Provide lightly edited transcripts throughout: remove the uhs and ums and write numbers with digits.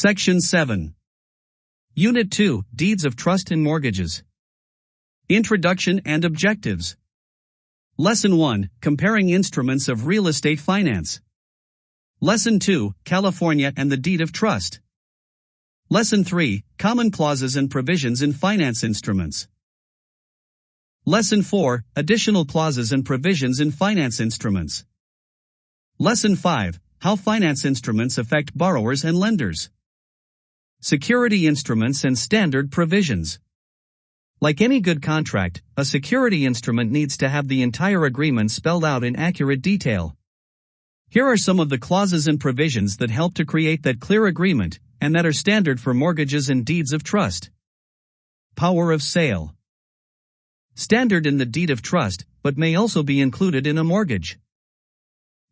Section 7. Unit 2, Deeds of Trust and Mortgages. Introduction and Objectives. Lesson 1, Comparing Instruments of Real Estate Finance. Lesson 2, California and the Deed of Trust. Lesson 3, Common Clauses and Provisions in Finance Instruments. Lesson 4, Additional Clauses and Provisions in Finance Instruments. Lesson 5, How Finance Instruments Affect Borrowers and Lenders. Security Instruments and Standard Provisions. Like any good contract, a security instrument needs to have the entire agreement spelled out in accurate detail. Here are some of the clauses and provisions that help to create that clear agreement, and that are standard for mortgages and deeds of trust. Power of sale. Standard in the deed of trust, but may also be included in a mortgage.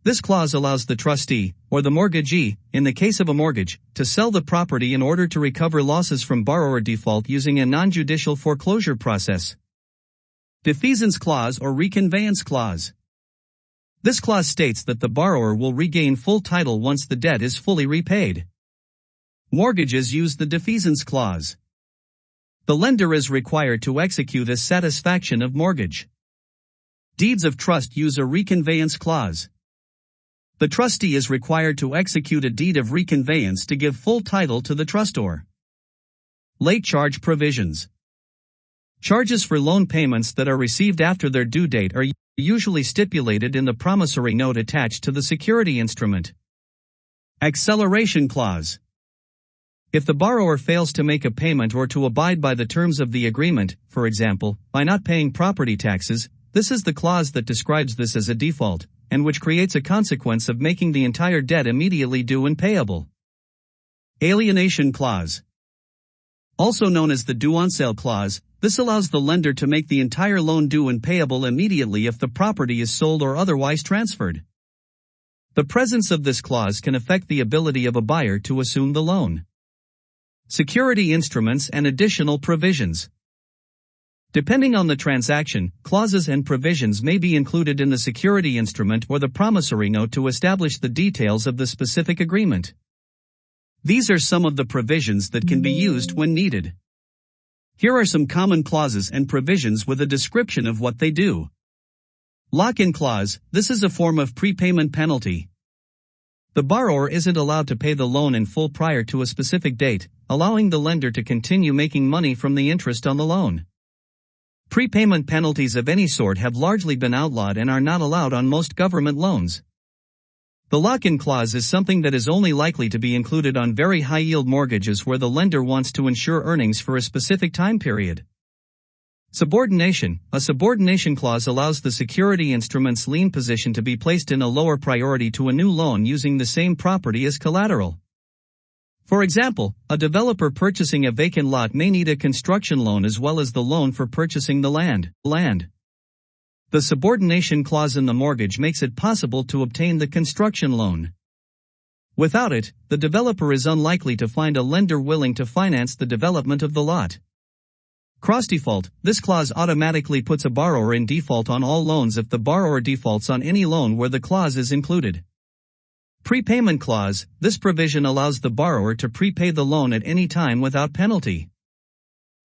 This clause allows the trustee, or the mortgagee, in the case of a mortgage, to sell the property in order to recover losses from borrower default using a non-judicial foreclosure process. Defeasance clause or reconveyance clause. This clause states that the borrower will regain full title once the debt is fully repaid. Mortgages use the defeasance clause. The lender is required to execute a satisfaction of mortgage. Deeds of trust use a reconveyance clause. The trustee is required to execute a deed of reconveyance to give full title to the trustor. Late charge provisions. Charges for loan payments that are received after their due date are usually stipulated in the promissory note attached to the security instrument. Acceleration clause. If the borrower fails to make a payment or to abide by the terms of the agreement, for example, by not paying property taxes, this is the clause that describes this as a default, and which creates a consequence of making the entire debt immediately due and payable. Alienation clause. Also known as the due on sale clause, this allows the lender to make the entire loan due and payable immediately if the property is sold or otherwise transferred. The presence of this clause can affect the ability of a buyer to assume the loan. Security instruments and additional provisions. Depending on the transaction, clauses and provisions may be included in the security instrument or the promissory note to establish the details of the specific agreement. These are some of the provisions that can be used when needed. Here are some common clauses and provisions with a description of what they do. Lock-in clause. This is a form of prepayment penalty. The borrower isn't allowed to pay the loan in full prior to a specific date, allowing the lender to continue making money from the interest on the loan. Prepayment penalties of any sort have largely been outlawed and are not allowed on most government loans. The lock-in clause is something that is only likely to be included on very high-yield mortgages where the lender wants to ensure earnings for a specific time period. Subordination. A subordination clause allows the security instrument's lien position to be placed in a lower priority to a new loan using the same property as collateral. For example, a developer purchasing a vacant lot may need a construction loan as well as the loan for purchasing the land. The subordination clause in the mortgage makes it possible to obtain the construction loan. Without it, the developer is unlikely to find a lender willing to finance the development of the lot. Cross-default. This clause automatically puts a borrower in default on all loans if the borrower defaults on any loan where the clause is included. Prepayment clause. This provision allows the borrower to prepay the loan at any time without penalty.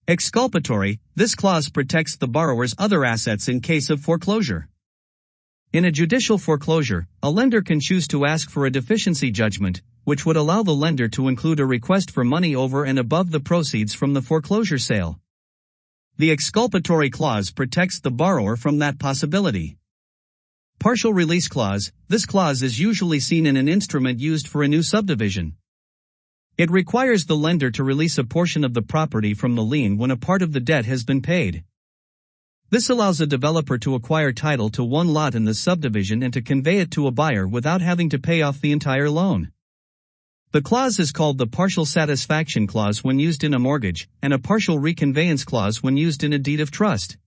Exculpatory. This clause protects the borrower's other assets in case of foreclosure. In a judicial foreclosure, a lender can choose to ask for a deficiency judgment, which would allow the lender to include a request for money over and above the proceeds from the foreclosure sale. The exculpatory clause protects the borrower from that possibility. Partial release clause. This clause is usually seen in an instrument used for a new subdivision. It requires the lender to release a portion of the property from the lien when a part of the debt has been paid. This allows a developer to acquire title to one lot in the subdivision and to convey it to a buyer without having to pay off the entire loan. The clause is called the partial satisfaction clause when used in a mortgage, and a partial reconveyance clause when used in a deed of trust.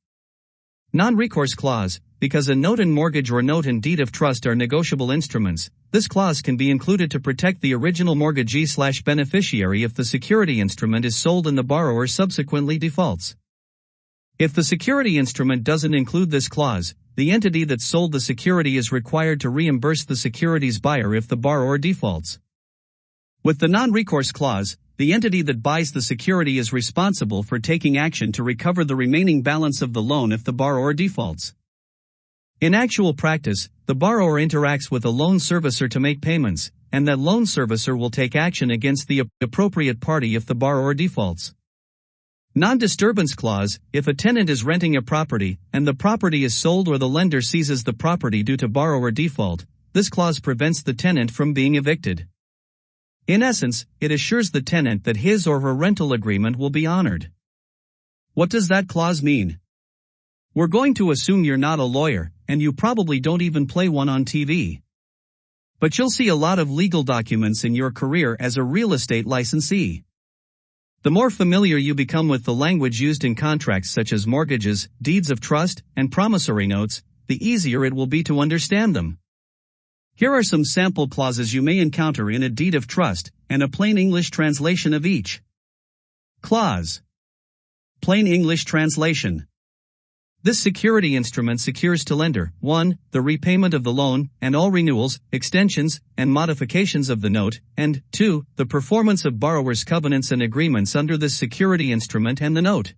Non-recourse clause. Because a note in mortgage or note in deed of trust are negotiable instruments, this clause can be included to protect the original mortgagee/beneficiary if the security instrument is sold and the borrower subsequently defaults. If the security instrument doesn't include this clause, the entity that sold the security is required to reimburse the security's buyer if the borrower defaults. With the non-recourse clause, the entity that buys the security is responsible for taking action to recover the remaining balance of the loan if the borrower defaults. In actual practice, the borrower interacts with a loan servicer to make payments, and that loan servicer will take action against the appropriate party if the borrower defaults. Non-disturbance clause: if a tenant is renting a property, and the property is sold or the lender seizes the property due to borrower default, this clause prevents the tenant from being evicted. In essence, it assures the tenant that his or her rental agreement will be honored. What does that clause mean? We're going to assume you're not a lawyer, and you probably don't even play one on TV. But you'll see a lot of legal documents in your career as a real estate licensee. The more familiar you become with the language used in contracts such as mortgages, deeds of trust, and promissory notes, the easier it will be to understand them. Here are some sample clauses you may encounter in a deed of trust, and a plain English translation of each. Clause. Plain English translation. This security instrument secures to lender: 1. The repayment of the loan, and all renewals, extensions, and modifications of the note, and 2. The performance of borrower's covenants and agreements under this security instrument and the note.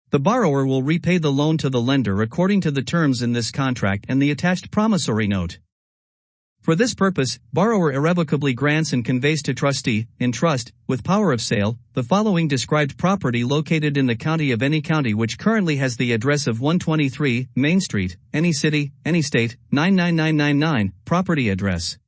The borrower will repay the loan to the lender according to the terms in this contract and the attached promissory note. For this purpose, borrower irrevocably grants and conveys to trustee, in trust, with power of sale, the following described property located in the county of any county which currently has the address of 123, Main Street, any city, any state, 99999, property address.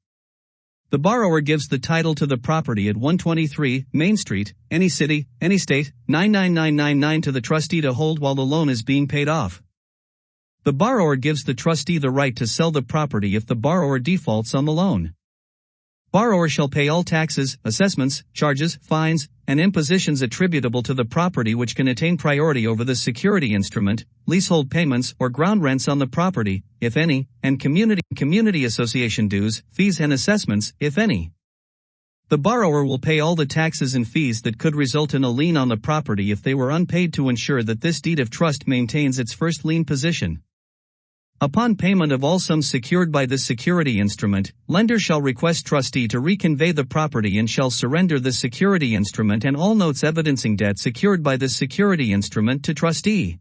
The borrower gives the title to the property at 123, Main Street, any city, any state, 99999 to the trustee to hold while the loan is being paid off. The borrower gives the trustee the right to sell the property if the borrower defaults on the loan. Borrower shall pay all taxes, assessments, charges, fines, and impositions attributable to the property which can attain priority over the security instrument, leasehold payments or ground rents on the property, if any, and community association dues, fees and assessments, if any. The borrower will pay all the taxes and fees that could result in a lien on the property if they were unpaid to ensure that this deed of trust maintains its first lien position. Upon payment of all sums secured by this security instrument, lender shall request trustee to reconvey the property and shall surrender the security instrument and all notes evidencing debt secured by this security instrument to trustee.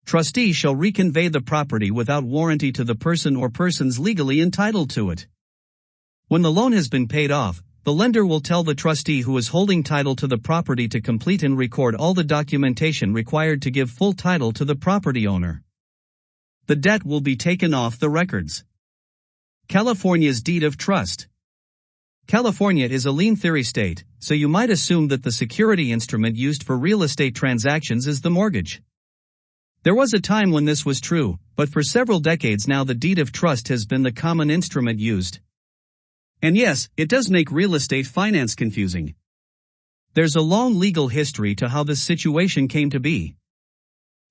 Trustee shall reconvey the property without warranty to the person or persons legally entitled to it. When the loan has been paid off, the lender will tell the trustee who is holding title to the property to complete and record all the documentation required to give full title to the property owner. The debt will be taken off the records. California's deed of trust. California is a lien theory state, so you might assume that the security instrument used for real estate transactions is the mortgage. There was a time when this was true, but for several decades now the deed of trust has been the common instrument used. And yes, it does make real estate finance confusing. There's a long legal history to how this situation came to be.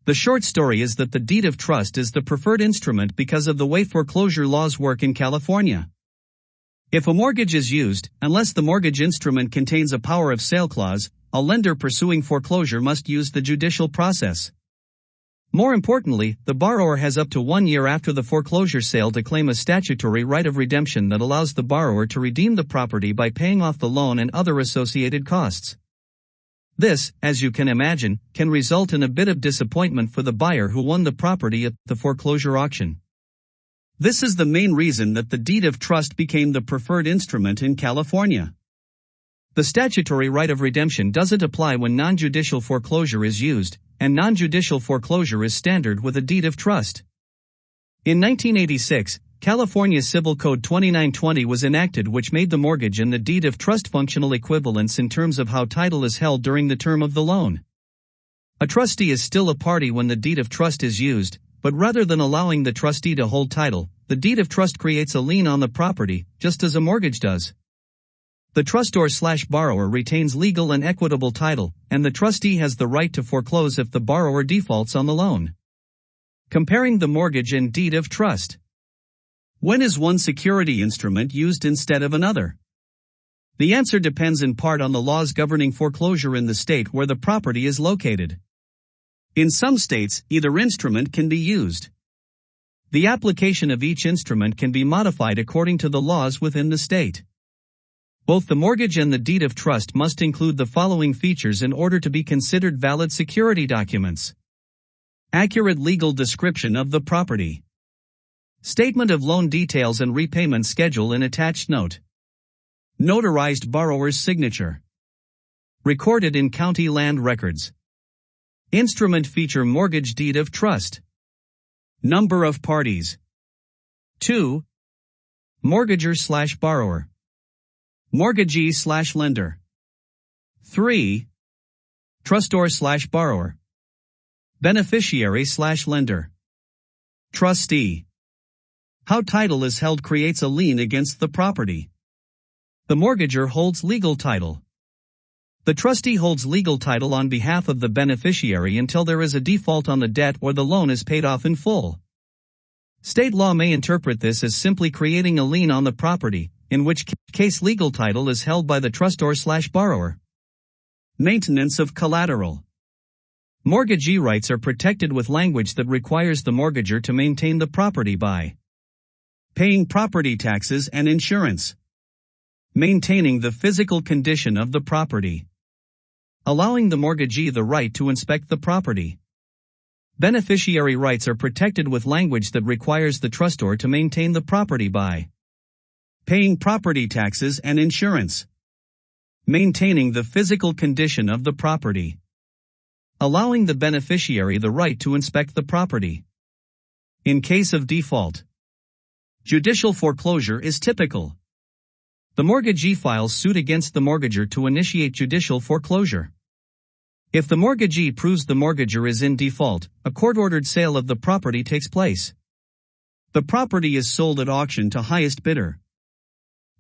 The short story is that the deed of trust is the preferred instrument because of the way foreclosure laws work in California. If a mortgage is used, unless the mortgage instrument contains a power of sale clause, a lender pursuing foreclosure must use the judicial process. More importantly, the borrower has up to 1 year after the foreclosure sale to claim a statutory right of redemption that allows the borrower to redeem the property by paying off the loan and other associated costs. This, as you can imagine, can result in a bit of disappointment for the buyer who won the property at the foreclosure auction. This is the main reason that the deed of trust became the preferred instrument in California. The statutory right of redemption doesn't apply when non-judicial foreclosure is used, and non-judicial foreclosure is standard with a deed of trust. In 1986, California Civil Code 2920 was enacted, which made the mortgage and the deed of trust functional equivalents in terms of how title is held during the term of the loan. A trustee is still a party when the deed of trust is used, but rather than allowing the trustee to hold title, the deed of trust creates a lien on the property, just as a mortgage does. The trustor/borrower retains legal and equitable title, and the trustee has the right to foreclose if the borrower defaults on the loan. Comparing the mortgage and deed of trust. When is one security instrument used instead of another? The answer depends in part on the laws governing foreclosure in the state where the property is located. In some states, either instrument can be used. The application of each instrument can be modified according to the laws within the state. Both the mortgage and the deed of trust must include the following features in order to be considered valid security documents. Accurate legal description of the property. Statement of loan details and repayment schedule in attached note. Notarized borrower's signature. Recorded in county land records. Instrument feature mortgage deed of trust. Number of parties. 2. Mortgager/borrower. Mortgagee/lender. 3. Trustor/borrower. Beneficiary/lender. Trustee. How title is held creates a lien against the property. The mortgager holds legal title. The trustee holds legal title on behalf of the beneficiary until there is a default on the debt or the loan is paid off in full. State law may interpret this as simply creating a lien on the property, in which case legal title is held by the trustor/borrower. Maintenance of collateral. Mortgagee rights are protected with language that requires the mortgager to maintain the property by paying property taxes and insurance, maintaining the physical condition of the property, allowing the mortgagee the right to inspect the property. Beneficiary rights are protected with language that requires the trustor to maintain the property by paying property taxes and insurance, maintaining the physical condition of the property, allowing the beneficiary the right to inspect the property. In case of default, judicial foreclosure is typical. The mortgagee files suit against the mortgager to initiate judicial foreclosure. If the mortgagee proves the mortgager is in default, a court-ordered sale of the property takes place. The property is sold at auction to highest bidder.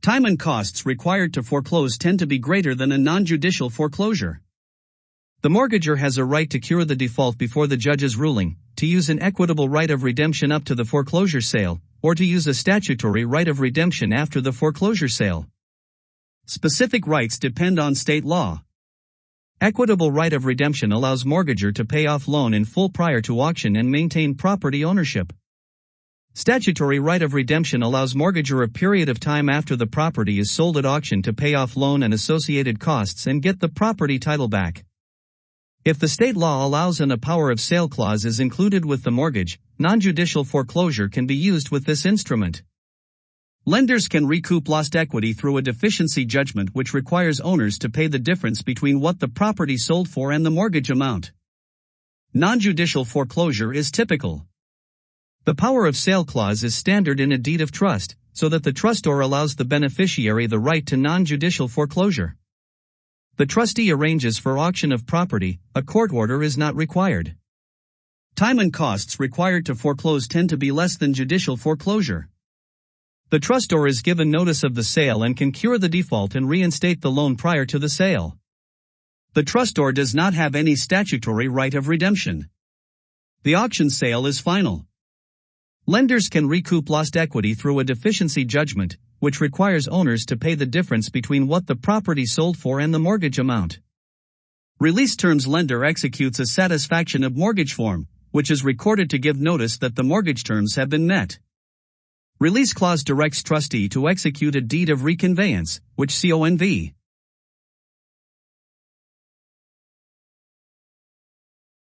Time and costs required to foreclose tend to be greater than a non-judicial foreclosure. The mortgager has a right to cure the default before the judge's ruling, to use an equitable right of redemption up to the foreclosure sale, or to use a statutory right of redemption after the foreclosure sale. Specific rights depend on state law. Equitable right of redemption allows mortgager to pay off loan in full prior to auction and maintain property ownership. Statutory right of redemption allows mortgager a period of time after the property is sold at auction to pay off loan and associated costs and get the property title back. If the state law allows and a power of sale clause is included with the mortgage, non-judicial foreclosure can be used with this instrument. Lenders can recoup lost equity through a deficiency judgment which requires owners to pay the difference between what the property sold for and the mortgage amount. Non-judicial foreclosure is typical. The power of sale clause is standard in a deed of trust, so that the trustor allows the beneficiary the right to non-judicial foreclosure. The trustee arranges for auction of property, a court order is not required. Time and costs required to foreclose tend to be less than judicial foreclosure. The trustor is given notice of the sale and can cure the default and reinstate the loan prior to the sale. The trustor does not have any statutory right of redemption. The auction sale is final. Lenders can recoup lost equity through a deficiency judgment, which requires owners to pay the difference between what the property sold for and the mortgage amount. Release terms lender executes a satisfaction of mortgage form, which is recorded to give notice that the mortgage terms have been met. Release clause directs trustee to execute a deed of reconveyance, which CONV.